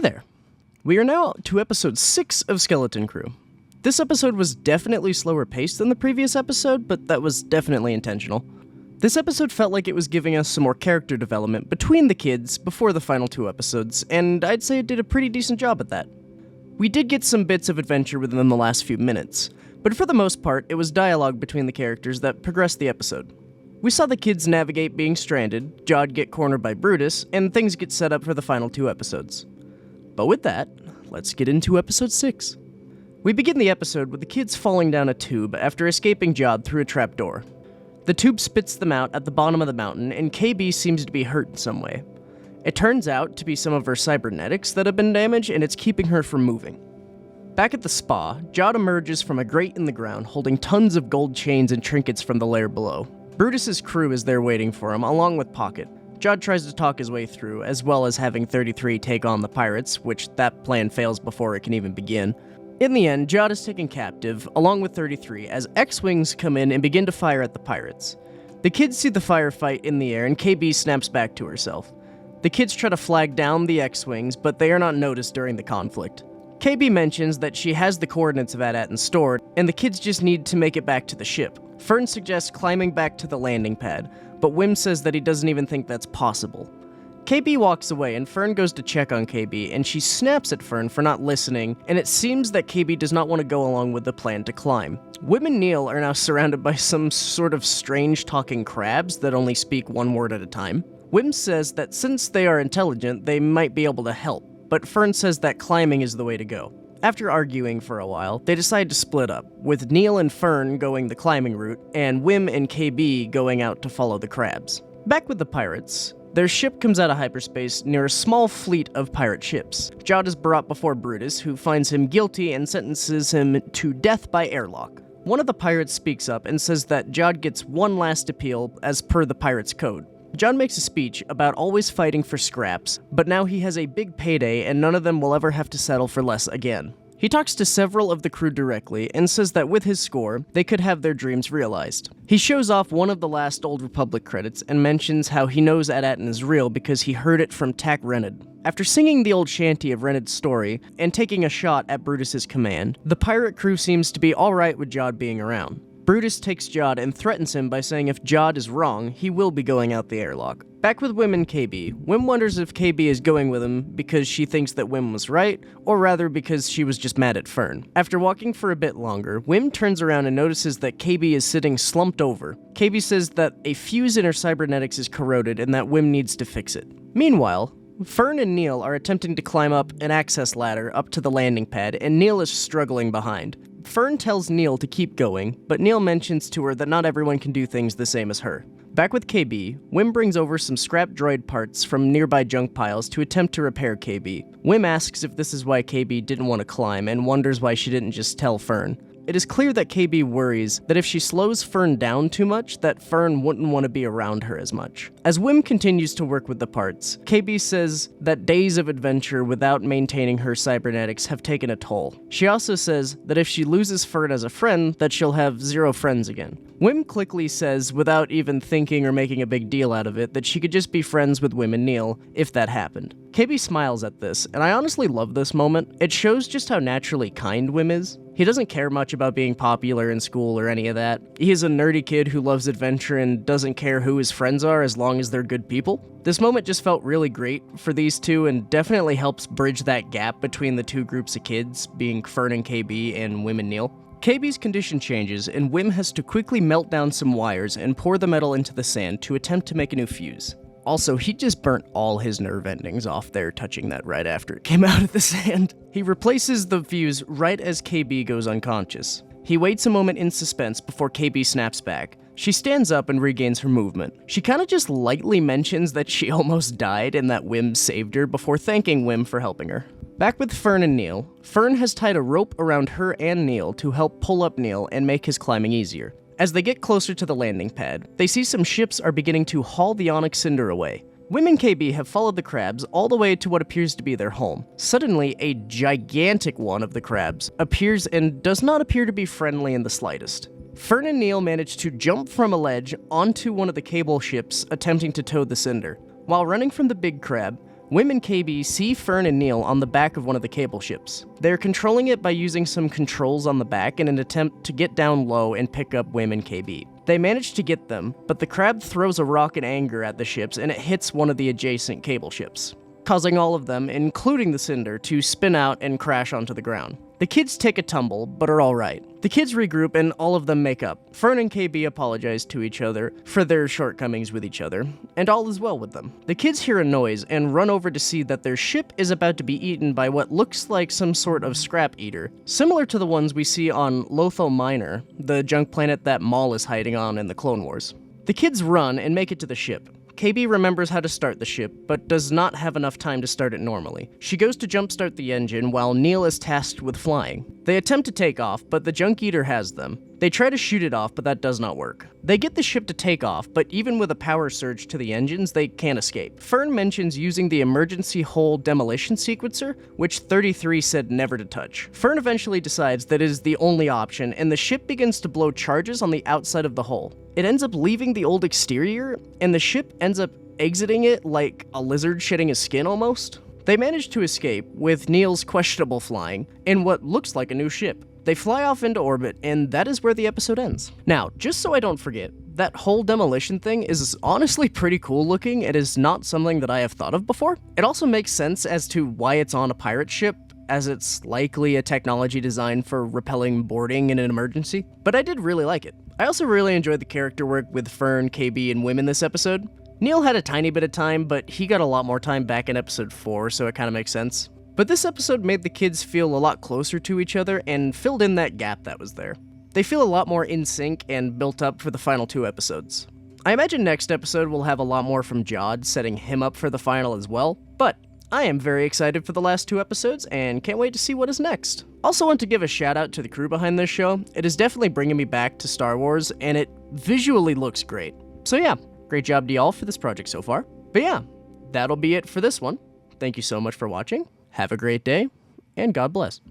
there! We are now to episode 6 of Skeleton Crew. This episode was definitely slower paced than the previous episode, but that was definitely intentional. This episode felt like it was giving us some more character development between the kids before the final 2 episodes, and I'd say it did a pretty decent job at that. We did get some bits of adventure within the last few minutes, but for the most part, it was dialogue between the characters that progressed the episode. We saw the kids navigate being stranded, Jod get cornered by Brutus, and things get set up for the final 2 episodes. But with that, let's get into episode 6. We begin the episode with the kids falling down a tube after escaping Jod through a trapdoor. The tube spits them out at the bottom of the mountain, and KB seems to be hurt in some way. It turns out to be some of her cybernetics that have been damaged, and it's keeping her from moving. Back at the spa, Jod emerges from a grate in the ground holding tons of gold chains and trinkets from the lair below. Brutus's crew is there waiting for him, along with Pocket. Jod tries to talk his way through, as well as having 33 take on the pirates, which that plan fails before it can even begin. In the end, Jod is taken captive, along with 33, as X-Wings come in and begin to fire at the pirates. The kids see the firefight in the air, and KB snaps back to herself. The kids try to flag down the X-Wings, but they are not noticed during the conflict. KB mentions that she has the coordinates of AT-AT stored, and the kids just need to make it back to the ship. Fern suggests climbing back to the landing pad, but Wim says that he doesn't even think that's possible. KB walks away, and Fern goes to check on KB, and she snaps at Fern for not listening, and it seems that KB does not want to go along with the plan to climb. Wim and Neil are now surrounded by some sort of strange talking crabs that only speak one word at a time. Wim says that since they are intelligent, they might be able to help, but Fern says that climbing is the way to go. After arguing for a while, they decide to split up, with Neil and Fern going the climbing route, and Wim and KB going out to follow the crabs. Back with the pirates, their ship comes out of hyperspace near a small fleet of pirate ships. Jod is brought before Brutus, who finds him guilty and sentences him to death by airlock. One of the pirates speaks up and says that Jod gets one last appeal as per the pirate's code. Jod makes a speech about always fighting for scraps, but now he has a big payday and none of them will ever have to settle for less again. He talks to several of the crew directly and says that with his score, they could have their dreams realized. He shows off one of the last Old Republic credits and mentions how he knows AT-AT is real because he heard it from Tack Renard. After singing the old shanty of Renard's story and taking a shot at Brutus's command, the pirate crew seems to be alright with Jod being around. Brutus takes Jod and threatens him by saying if Jod is wrong, he will be going out the airlock. Back with Wim and KB, Wim wonders if KB is going with him because she thinks that Wim was right, or rather because she was just mad at Fern. After walking for a bit longer, Wim turns around and notices that KB is sitting slumped over. KB says that a fuse in her cybernetics is corroded and that Wim needs to fix it. Meanwhile, Fern and Neil are attempting to climb up an access ladder up to the landing pad, and Neil is struggling behind. Fern tells Neil to keep going, but Neil mentions to her that not everyone can do things the same as her. Back with KB, Wim brings over some scrap droid parts from nearby junk piles to attempt to repair KB. Wim asks if this is why KB didn't want to climb and wonders why she didn't just tell Fern. It is clear that KB worries that if she slows Fern down too much, that Fern wouldn't want to be around her as much. As Wim continues to work with the parts, KB says that days of adventure without maintaining her cybernetics have taken a toll. She also says that if she loses Fern as a friend, that she'll have 0 friends again. Wim quickly says, without even thinking or making a big deal out of it, that she could just be friends with Wim and Neil if that happened. KB smiles at this, and I honestly love this moment. It shows just how naturally kind Wim is. He doesn't care much about being popular in school or any of that. He is a nerdy kid who loves adventure and doesn't care who his friends are as long as they're good people. This moment just felt really great for these two and definitely helps bridge that gap between the two groups of kids, being Fern and KB and Wim and Neil. KB's condition changes, and Wim has to quickly melt down some wires and pour the metal into the sand to attempt to make a new fuse. Also, he just burnt all his nerve endings off there touching that right after it came out of the sand. He replaces the fuse right as KB goes unconscious. He waits a moment in suspense before KB snaps back. She stands up and regains her movement. She kinda just lightly mentions that she almost died and that Wim saved her before thanking Wim for helping her. Back with Fern and Neil, Fern has tied a rope around her and Neil to help pull up Neil and make his climbing easier. As they get closer to the landing pad, they see some ships are beginning to haul the Onyx Cinder away. Wim and KB have followed the crabs all the way to what appears to be their home. Suddenly, a gigantic one of the crabs appears and does not appear to be friendly in the slightest. Fern and Neil manage to jump from a ledge onto one of the cable ships attempting to tow the cinder. While running from the big crab, Wim and KB see Fern and Neil on the back of one of the cable ships. They're controlling it by using some controls on the back in an attempt to get down low and pick up Wim and KB. They manage to get them, but the crab throws a rock in anger at the ships and it hits one of the adjacent cable ships, causing all of them, including the Cinder, to spin out and crash onto the ground. The kids take a tumble, but are alright. The kids regroup and all of them make up. Fern and KB apologize to each other for their shortcomings with each other, and all is well with them. The kids hear a noise and run over to see that their ship is about to be eaten by what looks like some sort of scrap eater, similar to the ones we see on Lothal Minor, the junk planet that Maul is hiding on in the Clone Wars. The kids run and make it to the ship. KB remembers how to start the ship, but does not have enough time to start it normally. She goes to jumpstart the engine while Neil is tasked with flying. They attempt to take off, but the junk eater has them. They try to shoot it off, but that does not work. They get the ship to take off, but even with a power surge to the engines, they can't escape. Fern mentions using the emergency hull demolition sequencer, which 33 said never to touch. Fern eventually decides that it is the only option, and the ship begins to blow charges on the outside of the hull. It ends up leaving the old exterior, and the ship ends up exiting it like a lizard shedding his skin almost. They manage to escape, with Neil's questionable flying, in what looks like a new ship. They fly off into orbit, and that is where the episode ends. Now, just so I don't forget, that whole demolition thing is honestly pretty cool looking. It is not something that I have thought of before. It also makes sense as to why it's on a pirate ship, as it's likely a technology designed for repelling boarding in an emergency. But I did really like it. I also really enjoyed the character work with Fern, KB, and Wim in this episode. Neil had a tiny bit of time, but he got a lot more time back in episode 4, so it kind of makes sense. But this episode made the kids feel a lot closer to each other and filled in that gap that was there. They feel a lot more in sync and built up for the final 2 episodes. I imagine next episode will have a lot more from Jod, setting him up for the final as well, but I am very excited for the last 2 episodes and can't wait to see what is next. Also want to give a shout out to the crew behind this show. It is definitely bringing me back to Star Wars and it visually looks great. So yeah, great job to y'all for this project so far. But yeah, that'll be it for this one. Thank you so much for watching. Have a great day, and God bless.